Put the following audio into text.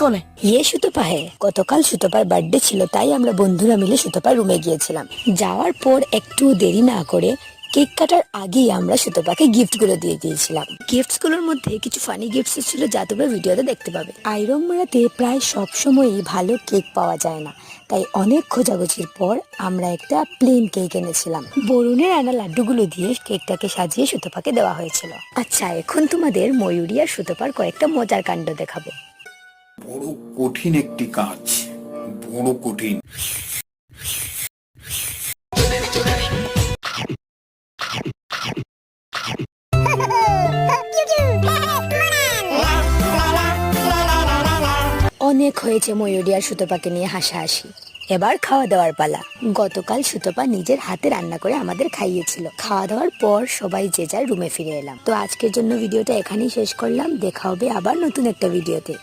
কোনে? সুতপা গতকাল সুতপার বার্থডে ছিল, তাই আমরা বন্ধুরা মিলে সুতপার রুমে গিয়েছিলাম। যাওয়ার পর একটু দেরি না করে কেক কাটার আগেই আমরা সুতপাকে গিফট গুলো দিয়ে দিয়েছিলাম। গিফটস গুলোর মধ্যে কিছু ফানি গিফটস ছিল, যা তোমরা ভিডিওতে দেখতে পাবে। আইরন মারাতে প্রায় সব সময়ই ভালো কেক পাওয়া যায় না, তাই অনেক খোঁজাখুঁজির পর আমরা একটা প্লেন কেক এনেছিলাম। বরুণের আনা লাড্ডুগুলো দিয়ে কেকটাকে সাজিয়ে সুতপাকে দেওয়া হয়েছিল। আচ্ছা, এখন তোমাদের ময়ূরী আর সুতপার কয়েকটা মজার কাণ্ড দেখাবো। বড় কঠিন একটি কাজ, বড় কঠিন। অনেক হয়েছে ময়ূরী আর সুতপাকে নিয়ে হাসাহাসি, এবার খাওয়া দাওয়ার পালা। গতকাল সুতপা নিজের হাতে রান্না করে আমাদের খাইয়েছিল। খাওয়া দাওয়ার পর সবাই যে যার রুমে ফিরে এলাম। তো আজকের জন্য ভিডিওটা এখানেই শেষ করলাম। দেখা হবে আবার নতুন একটা ভিডিওতে।